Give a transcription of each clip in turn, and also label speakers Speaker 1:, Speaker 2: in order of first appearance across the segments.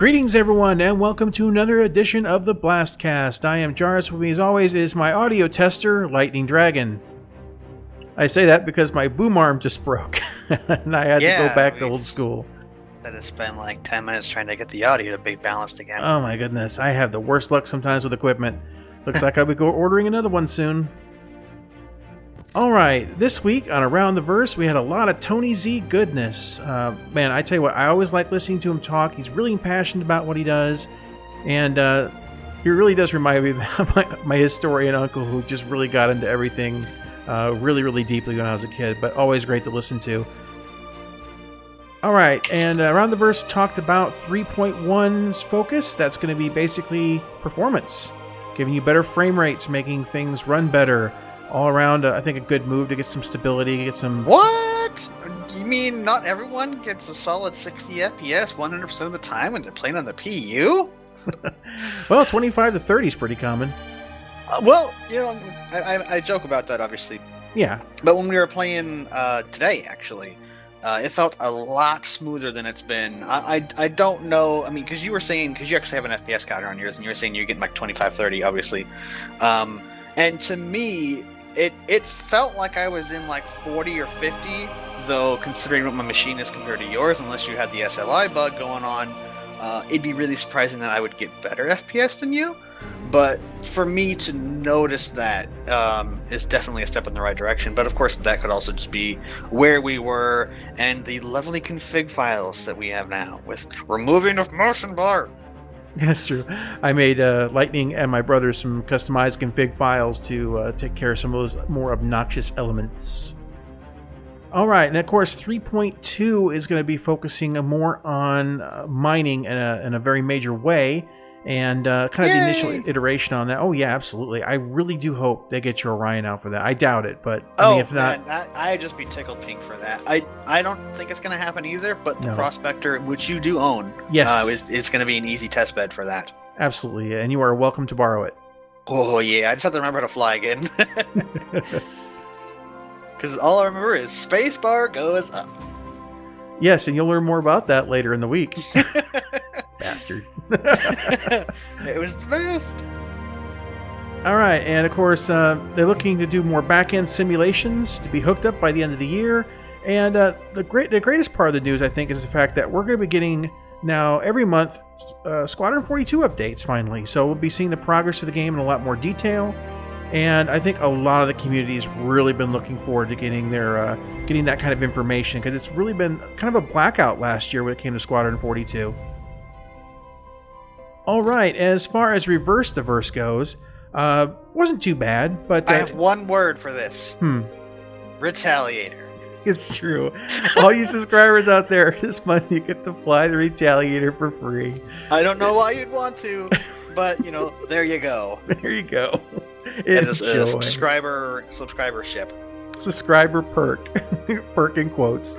Speaker 1: Greetings, everyone, and welcome to another edition of the BlastCast. I am Jarvis. With me, as always, is my audio tester, Lightning Dragon. I say that because my boom arm just broke, and I had to go back to old school.
Speaker 2: That has spent like 10 minutes trying to get the audio to be balanced again.
Speaker 1: Oh my goodness, I have the worst luck sometimes with equipment. Looks like I'll be ordering another one soon. Alright, this week on Around the Verse, we had a lot of Tony Z goodness. Man, I tell you what, I always like listening to him talk. He's really passionate about what he does. And he really does remind me of my historian uncle who just really got into everything really, really deeply when I was a kid. But always great to listen to. Alright, and Around the Verse talked about 3.1's focus. That's going to be basically performance. Giving you better frame rates, making things run better. All around, I think a good move to get some stability, get some...
Speaker 2: What? You mean not everyone gets a solid 60 FPS 100% of the time when they're playing on the PU?
Speaker 1: Well, 25 to 30 is pretty common.
Speaker 2: Well, you know, I joke about that, obviously.
Speaker 1: Yeah.
Speaker 2: But when we were playing today, actually, it felt a lot smoother than it's been. I don't know, I mean, because you were saying, because you actually have an FPS counter on yours, and you were saying you're getting like 25, 30, obviously. And to me, it felt like I was in like 40 or 50, though considering what my machine is compared to yours, unless you had the SLI bug going on, it'd be really surprising that I would get better FPS than you. But for me to notice that is definitely a step in the right direction. But of course, that could also just be where we were and the lovely config files that we have now with removing of motion blur.
Speaker 1: That's true. I made Lightning and my brother some customized config files to take care of some of those more obnoxious elements. Alright, and of course 3.2 is going to be focusing more on mining in a very major way, and kind of the initial iteration on that. Oh yeah, absolutely. I really do hope they get your Orion out for that. I doubt it, but I mean, if not...
Speaker 2: Man, I'd just be tickled pink for that. I don't think it's going to happen either, but the Prospector, which you do own,
Speaker 1: yes,
Speaker 2: is going to be an easy test bed for that.
Speaker 1: Absolutely, and you are welcome to borrow it.
Speaker 2: Oh yeah, I just have to remember to fly again. Because all I remember is spacebar goes up.
Speaker 1: Yes, and you'll learn more about that later in the week. Bastard.
Speaker 2: It was the best.
Speaker 1: Alright, and of course, they're looking to do more back-end simulations to be hooked up by the end of the year. And the greatest part of the news, I think, is the fact that we're going to be getting now every month Squadron 42 updates finally. So we'll be seeing the progress of the game in a lot more detail. And I think a lot of the community has really been looking forward to getting their getting that kind of information, because it's really been kind of a blackout last year when it came to Squadron 42. Alright, as far as Reverse the Verse goes, wasn't too bad, but...
Speaker 2: I have one word for this. Retaliator.
Speaker 1: It's true. All you subscribers out there, this month you get to fly the Retaliator for free.
Speaker 2: I don't know why you'd want to, but, you know, there you go.
Speaker 1: There you go.
Speaker 2: It's a subscribership.
Speaker 1: Subscriber perk. Perk in quotes.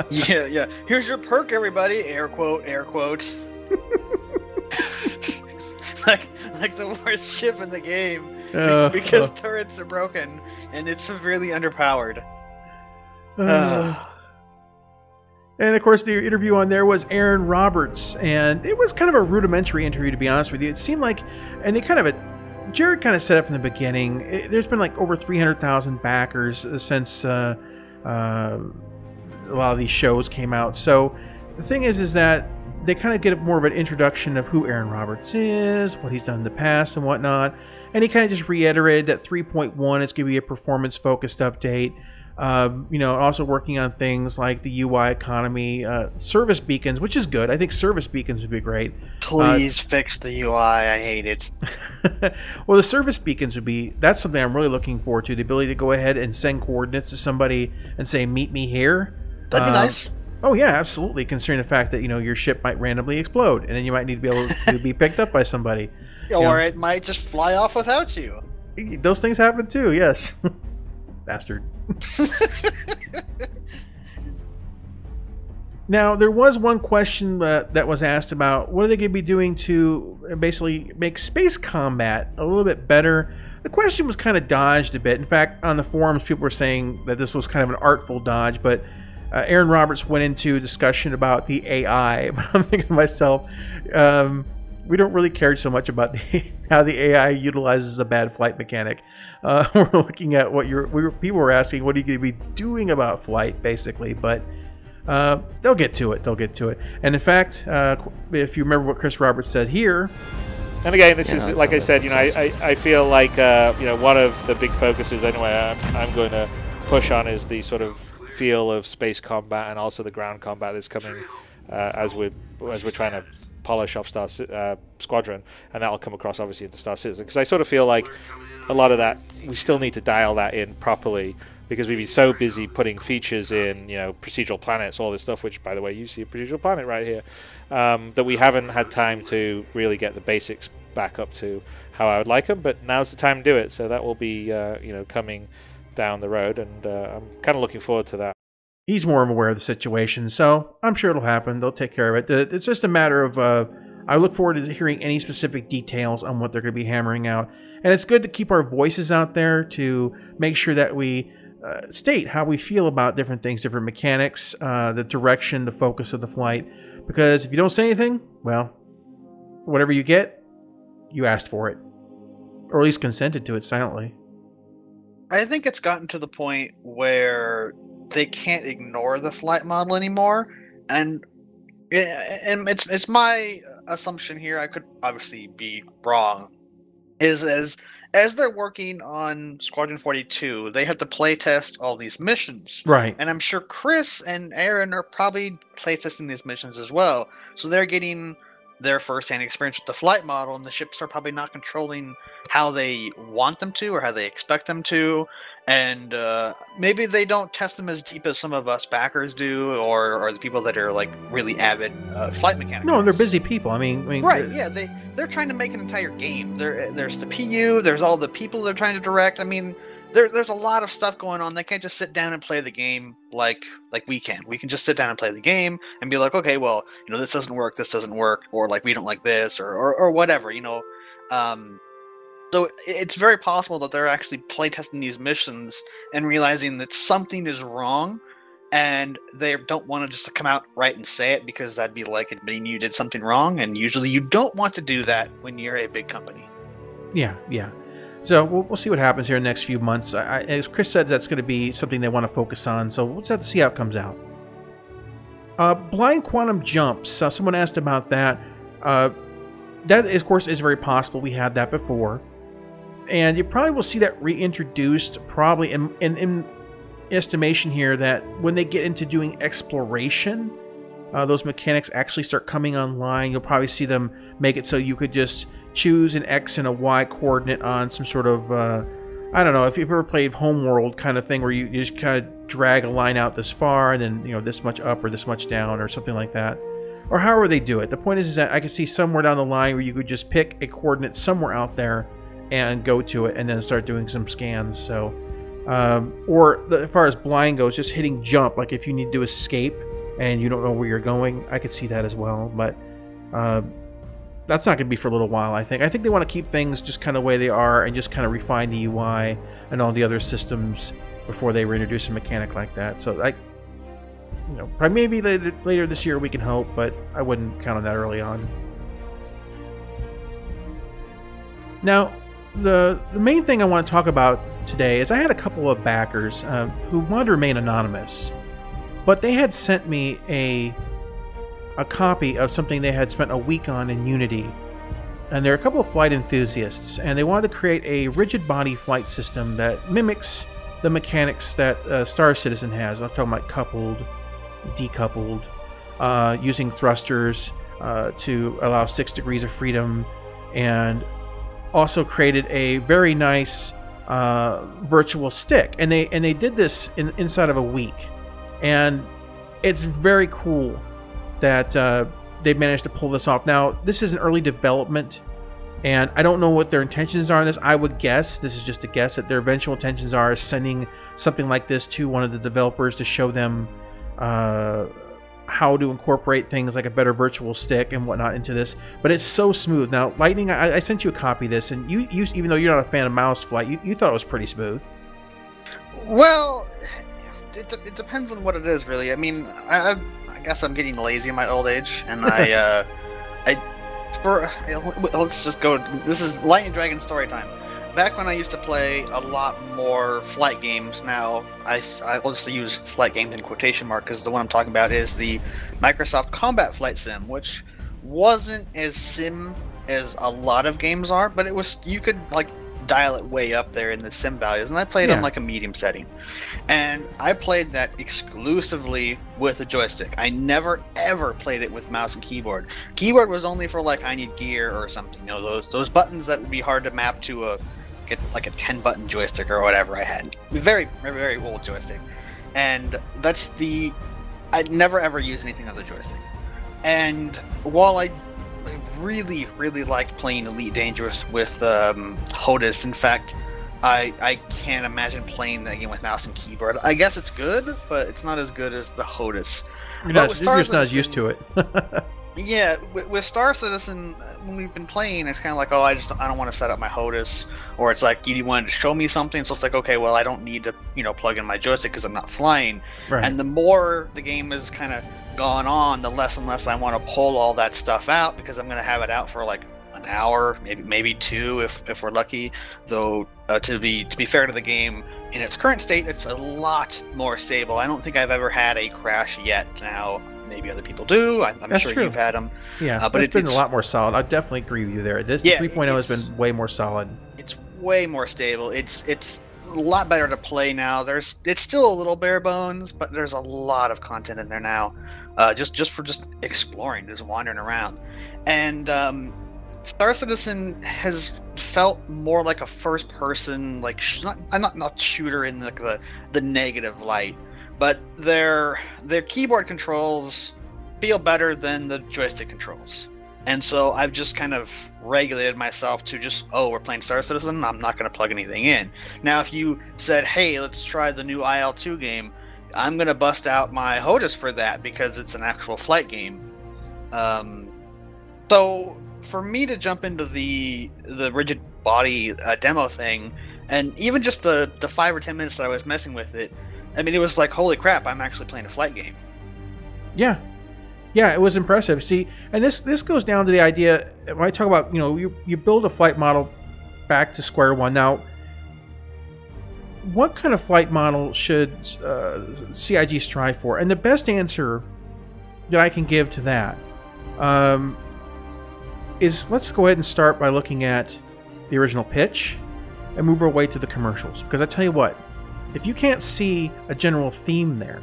Speaker 2: Yeah. Here's your perk, everybody. Air quote, air quote. like the worst ship in the game, because turrets are broken and it's severely underpowered.
Speaker 1: And of course, the interview on there was Aaron Roberts, and it was kind of a rudimentary interview, to be honest with you. It seemed like, and they Jared kind of said it from the beginning. There's been like over 300,000 backers since a lot of these shows came out. So the thing is that they kind of get more of an introduction of who Aaron Roberts is, what he's done in the past and whatnot. And he kind of just reiterated that 3.1 is going to be a performance-focused update. You know, also working on things like the UI economy, service beacons, which is good. I think service beacons would be great.
Speaker 2: Please fix the UI. I hate it.
Speaker 1: Well, the service beacons that's something I'm really looking forward to. The ability to go ahead and send coordinates to somebody and say, meet me here.
Speaker 2: That'd be nice.
Speaker 1: Oh yeah, absolutely. Considering the fact that, you know, your ship might randomly explode, and then you might need to be able to be picked up by somebody.
Speaker 2: Or it might just fly off without you.
Speaker 1: Those things happen too. Yes. Bastard. Now, there was one question that was asked about what are they going to be doing to basically make space combat a little bit better. The question was kind of dodged a bit. In fact, on the forums, people were saying that this was kind of an artful dodge, but Aaron Roberts went into a discussion about the AI, but I'm thinking to myself, we don't really care so much about how the AI utilizes a bad flight mechanic. We're looking at what people were asking, what are you going to be doing about flight, basically, but they'll get to it. They'll get to it. And in fact, if you remember what Chris Roberts said here.
Speaker 3: And again, this is, like I said, I feel like, one of the big focuses anyway I'm going to push on is the sort of feel of space combat and also the ground combat that's coming as we're trying to polish off Star Squadron, and that'll come across obviously into Star Citizen, because I sort of feel like a lot of that we still need to dial that in properly, because we've been so busy putting features in, procedural planets, all this stuff, which by the way you see a procedural planet right here, that we haven't had time to really get the basics back up to how I would like them, but now's the time to do it, so that will be coming down the road, and I'm kind of looking forward to that.
Speaker 1: He's more aware of the situation, so I'm sure it'll happen. They'll take care of it. It's just a matter of, I look forward to hearing any specific details on what they're going to be hammering out. And it's good to keep our voices out there to make sure that we state how we feel about different things, different mechanics, the direction, the focus of the flight. Because if you don't say anything, well, whatever you get, you asked for it. Or at least consented to it silently.
Speaker 2: I think it's gotten to the point where they can't ignore the flight model anymore, and it's my assumption here. I could obviously be wrong. Is as they're working on Squadron 42, they have to playtest all these missions,
Speaker 1: right?
Speaker 2: And I'm sure Chris and Aaron are probably playtesting these missions as well. So they're getting their first-hand experience with the flight model, and the ships are probably not controlling how they want them to or how they expect them to, and maybe they don't test them as deep as some of us backers do, or the people that are like really avid flight mechanics.
Speaker 1: No, they're busy people. I mean
Speaker 2: right? Yeah, they're trying to make an entire game. There's the PU, there's all the people they're trying to direct. I mean, there's a lot of stuff going on. They can't just sit down and play the game like we can. We can just sit down and play the game and be like, okay, well, this doesn't work, or like we don't like this, or whatever, So it's very possible that they're actually playtesting these missions and realizing that something is wrong, and they don't want to just come out right and say it, because that'd be like admitting you did something wrong, and usually you don't want to do that when you're a big company. Yeah.
Speaker 1: So we'll see what happens here in the next few months. As Chris said, that's going to be something they want to focus on, so we'll just have to see how it comes out. Blind quantum jumps. Someone asked about that. That, of course, is very possible. We had that before. And you probably will see that reintroduced, probably in estimation here, that when they get into doing exploration, those mechanics actually start coming online. You'll probably see them make it so you could just choose an X and a Y coordinate on some sort of, I don't know, if you've ever played Homeworld kind of thing, where you just kind of drag a line out this far, and then, this much up or this much down or something like that. Or however they do it. The point is that I could see somewhere down the line where you could just pick a coordinate somewhere out there and go to it and then start doing some scans. So, as far as blind goes, just hitting jump, like if you need to escape and you don't know where you're going, I could see that as well. But that's not going to be for a little while, I think. I think they want to keep things just kind of the way they are and just kind of refine the UI and all the other systems before they reintroduce a mechanic like that. So, probably maybe later this year we can hope, but I wouldn't count on that early on. Now, the main thing I want to talk about today is I had a couple of backers who wanted to remain anonymous, but they had sent me a copy of something they had spent a week on in Unity. And they're a couple of flight enthusiasts, and they wanted to create a rigid body flight system that mimics the mechanics that Star Citizen has. I'm talking about coupled, decoupled, using thrusters to allow 6 degrees of freedom, and also created a very nice virtual stick. And they did this inside of a week, and it's very cool that they've managed to pull this off. Now, this is an early development, and I don't know what their intentions are on this. I would guess, this is just a guess, that their eventual intentions are sending something like this to one of the developers to show them how to incorporate things like a better virtual stick and whatnot into this. But it's so smooth. Now, Lightning, I sent you a copy of this, and you even though you're not a fan of mouse flight, you thought it was pretty smooth.
Speaker 2: Well, it depends on what it is, really. I mean, I guess I'm getting lazy in my old age, and let's just go. This is Light and Dragon story time. Back when I used to play a lot more flight games, now I just use flight games in quotation marks because the one I'm talking about is the Microsoft Combat Flight Sim, which wasn't as sim as a lot of games are, but you could like dial it way up there in the sim values, and I played on like a medium setting, and I played that exclusively with a joystick. I never ever played it with mouse and keyboard. Keyboard was only for like I need gear or something, you know, those buttons that would be hard to map to a 10-button joystick or whatever I had. Very, very, very old joystick. And I'd never ever use anything other joystick. And while I really, really liked playing Elite Dangerous with HOTAS, in fact, I can't imagine playing that game with mouse and keyboard. I guess it's good, but it's not as good as the HOTAS.
Speaker 1: You're just not as used to it.
Speaker 2: Yeah, with Star Citizen, when we've been playing, it's kind of like, I don't want to set up my HOTAS, or it's like you wanted to show me something, so it's like, okay, well, I don't need to, plug in my joystick because I'm not flying. Right. And the more the game has kind of gone on, the less and less I want to pull all that stuff out because I'm going to have it out for like an hour, maybe two if we're lucky. Though to be fair to the game, in its current state, it's a lot more stable. I don't think I've ever had a crash yet. Now, maybe other people do. I'm sure you've had them.
Speaker 1: Yeah, but it's been a lot more solid. I definitely agree with you there. This 3.0 has been way more solid.
Speaker 2: It's way more stable. It's a lot better to play now. It's still a little bare bones, but there's a lot of content in there now. Just for exploring, just wandering around. And Star Citizen has felt more like a first person, like not shooter in the negative light. But their keyboard controls feel better than the joystick controls. And so I've just kind of regulated myself to we're playing Star Citizen, I'm not going to plug anything in. Now, if you said, hey, let's try the new IL-2 game, I'm going to bust out my HOTAS for that because it's an actual flight game. So for me to jump into the rigid body demo thing, and even just the 5 or 10 minutes that I was messing with it, I mean, it was like, holy crap, I'm actually playing a flight game.
Speaker 1: Yeah, it was impressive. See, and this goes down to the idea, when I talk about, you build a flight model back to square one. Now, what kind of flight model should CIG strive for? And the best answer that I can give to that is let's go ahead and start by looking at the original pitch and move our way to the commercials. Because I tell you what, if you can't see a general theme there.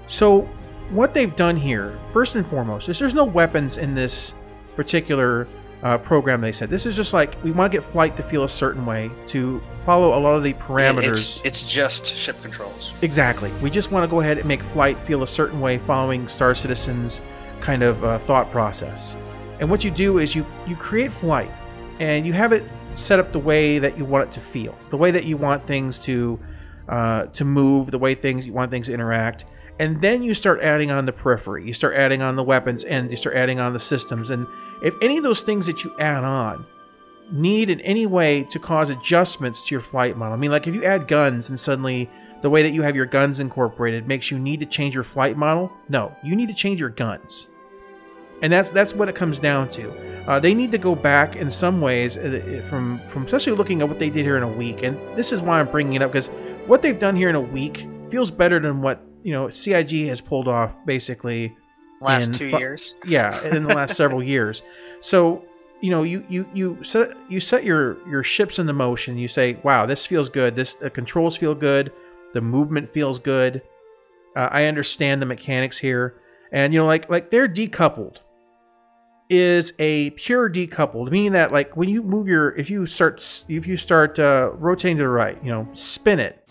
Speaker 1: So what they've done here, first and foremost, is there's no weapons in this particular program. They said this is just like, we want to get flight to feel a certain way, to follow a lot of the parameters.
Speaker 2: It's just ship controls.
Speaker 1: Exactly. We just want to go ahead and make flight feel a certain way following Star Citizen's kind of thought process. And what you do is you create flight, and you have it set up the way that you want it to feel, the way that you want things to move, the way you want things to interact, and then you start adding on the periphery, you start adding on the weapons, and you start adding on the systems. And if any of those things that you add on need in any way to cause adjustments to your flight model, I mean, like if you add guns and suddenly the way that you have your guns incorporated makes you need to change your flight model, no, you need to change your guns. And that's what it comes down to. They need to go back in some ways from especially looking at what they did here in a week. And this is why I'm bringing it up, because what they've done here in a week feels better than what CIG has pulled off basically
Speaker 2: last 2 years.
Speaker 1: Yeah, in the last several years. So you set your ships into motion. You say, wow, this feels good. The controls feel good. The movement feels good. I understand the mechanics here, and like they're decoupled. Is a pure decoupled, meaning that like when you move if you start rotating to the right, spin it.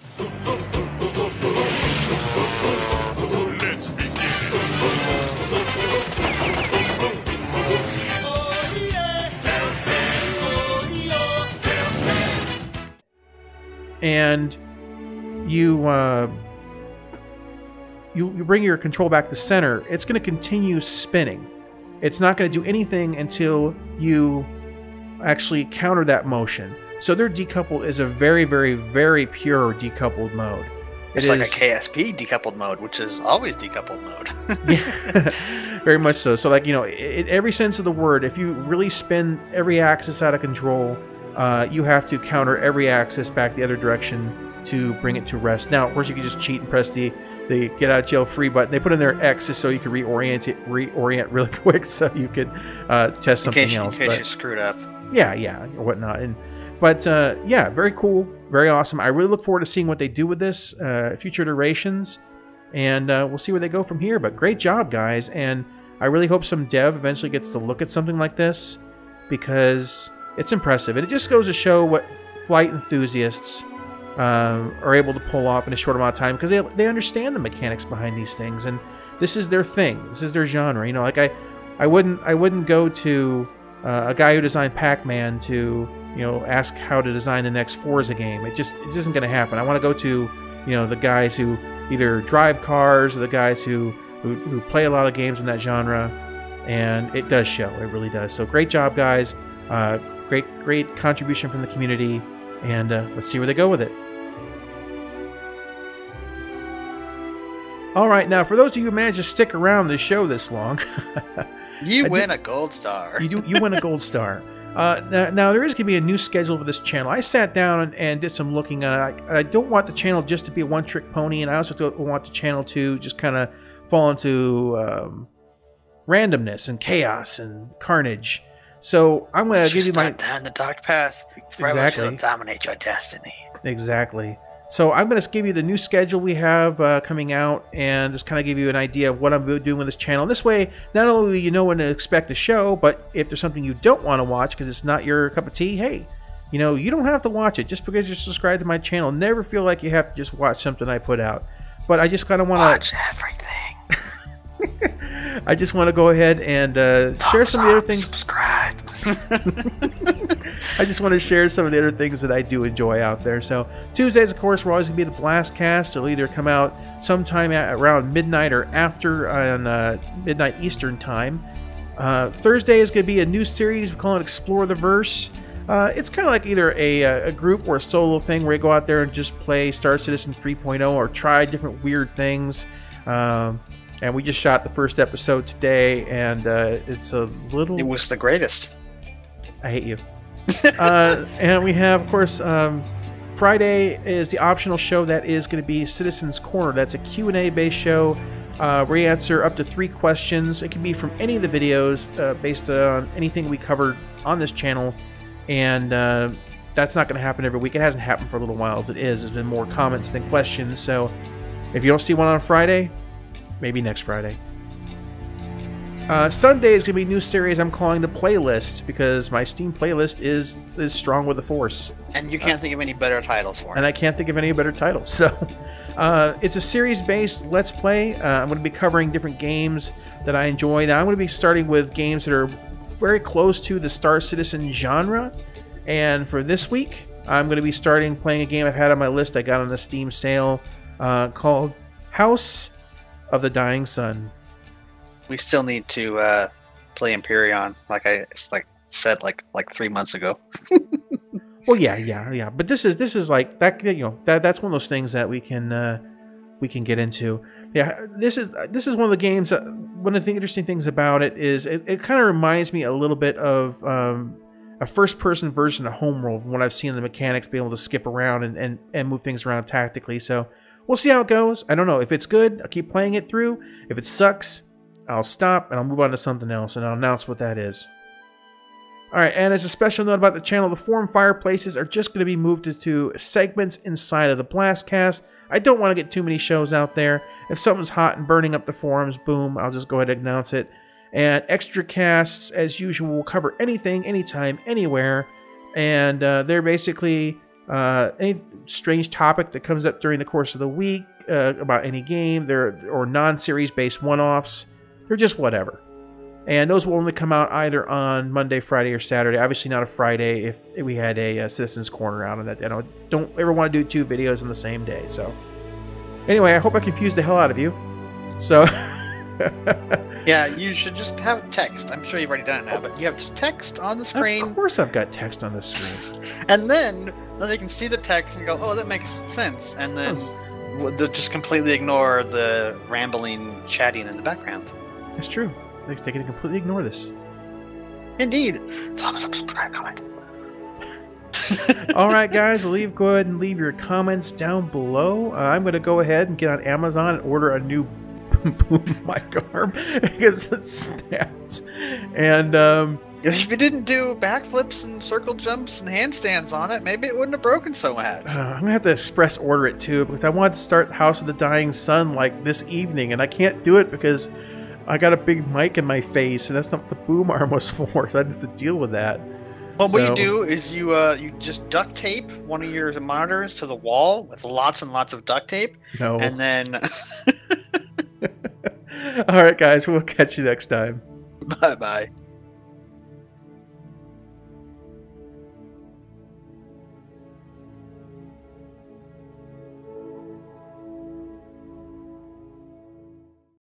Speaker 4: Let's begin.
Speaker 1: And you bring your control back to center, it's going to continue spinning. It's not going to do anything until you actually counter that motion. So their decoupled is a very, very, very pure decoupled mode.
Speaker 2: It's like a KSP decoupled mode, which is always decoupled mode.
Speaker 1: Yeah, very much so. So, like, in every sense of the word, if you really spin every axis out of control, you have to counter every axis back the other direction to bring it to rest. Now, of course, you can just cheat and press the get out of jail free button. They put in their X just so you can reorient really quick, so you could test something else.
Speaker 2: In case you screwed up.
Speaker 1: Yeah, or whatnot. But yeah, very cool, very awesome. I really look forward to seeing what they do with this, future iterations, and we'll see where they go from here. But great job, guys, and I really hope some dev eventually gets to look at something like this, because it's impressive. And it just goes to show what flight enthusiasts are able to pull off in a short amount of time, because they understand the mechanics behind these things, and this is their thing. This is their genre. Like I wouldn't go to a guy who designed Pac-Man to ask how to design the next Forza game. It just isn't going to happen. I want to go to the guys who either drive cars or the guys who play a lot of games in that genre, and it does show. It really does. So great job, guys. Great contribution from the community, and let's see where they go with it. All right, now for those of you who managed to stick around the show this long,
Speaker 2: you win a gold star.
Speaker 1: You win a gold star. Now there is going to be a new schedule for this channel. I sat down and did some looking. I don't want the channel just to be a one-trick pony, and I also don't want the channel to just kind of fall into randomness and chaos and carnage. So I'm going to give you
Speaker 2: down the dark path.
Speaker 1: Exactly.
Speaker 2: Shall dominate your destiny.
Speaker 1: Exactly. So I'm going to give you the new schedule we have coming out, and just kind of give you an idea of what I'm doing with this channel. This way, not only will you know when to expect a show, but if there's something you don't want to watch because it's not your cup of tea, hey, you don't have to watch it just because you're subscribed to my channel. Never feel like you have to just watch something I put out. But I just kind of want to
Speaker 2: watch everything.
Speaker 1: I just want to go ahead and share some of the other things.
Speaker 2: Subscribe.
Speaker 1: I just want to share some of the other things that I do enjoy out there. So Tuesdays, of course, we're always going to be the BlastCast. It'll either come out sometime around midnight or after on midnight Eastern time. Thursday is going to be a new series. We call it Explore the Verse. It's kind of like either a group or a solo thing where you go out there and just play Star Citizen 3.0 or try different weird things. And we just shot the first episode today, and it's a little...
Speaker 2: It was the greatest.
Speaker 1: I hate you. And we have, of course, Friday is the optional show that is going to be Citizen's Corner. That's a Q&A based show where we answer up to 3 questions. It can be from any of the videos based on anything we covered on this channel. And that's not going to happen every week. It hasn't happened for a little while as it is. There's been more comments than questions. So if you don't see one on Friday, maybe next Friday. Sunday is going to be a new series I'm calling the Playlist, because my Steam playlist is strong with the Force.
Speaker 2: And you can't think of any better titles for it.
Speaker 1: And I can't think of any better titles. So it's a series-based Let's Play. I'm going to be covering different games that I enjoy. Now I'm going to be starting with games that are very close to the Star Citizen genre. And for this week, I'm going to be playing a game I've had on my list I got on the Steam sale called House of the Dying Sun.
Speaker 2: We still need to play Empyrean, like I said 3 months ago.
Speaker 1: Well, yeah. But this is like that. That's one of those things that we can get into. Yeah, this is one of the games. One of the interesting things about it is it kind of reminds me a little bit of a first-person version of Homeworld. When I've seen the mechanics be able to skip around and move things around tactically. So we'll see how it goes. I don't know. If it's good, I'll keep playing it through. If it sucks, I'll stop and I'll move on to something else, and I'll announce what that is. Alright, and as a special note about the channel, the forum fireplaces are just going to be moved to segments inside of the BlastCast. I don't want to get too many shows out there. If something's hot and burning up the forums, boom, I'll just go ahead and announce it. And extra casts, as usual, will cover anything, anytime, anywhere. And they're basically any strange topic that comes up during the course of the week about any game, or non-series based one-offs. They're just whatever. And those will only come out either on Monday, Friday, or Saturday. Obviously not a Friday if we had a Citizen's Corner out on that. I don't ever want to do 2 videos on the same day. So anyway, I hope I confused the hell out of you. So
Speaker 2: yeah, you should just have text. I'm sure you've already done it now, but you have just text on the screen.
Speaker 1: Of course I've got text on the screen.
Speaker 2: And then they can see the text and go, oh, that makes sense. And then they'll just completely ignore the rambling, chatting in the background.
Speaker 1: It's true. They can completely ignore this.
Speaker 2: Indeed. Thumbs up, subscribe, comment.
Speaker 1: All right, guys, go ahead and leave your comments down below. I'm going to go ahead and get on Amazon and order a new boom mic arm because it's snapped. And
Speaker 2: if you didn't do backflips and circle jumps and handstands on it, maybe it wouldn't have broken so much.
Speaker 1: I'm going to have to express order it too because I wanted to start House of the Dying Sun like this evening, and I can't do it because I got a big mic in my face, and that's not what the boom arm was for, so I have to deal with that.
Speaker 2: Well, what you do is you just duct tape one of your monitors to the wall with lots and lots of duct tape.
Speaker 1: No.
Speaker 2: And then...
Speaker 1: All right, guys, we'll catch you next time.
Speaker 2: Bye-bye.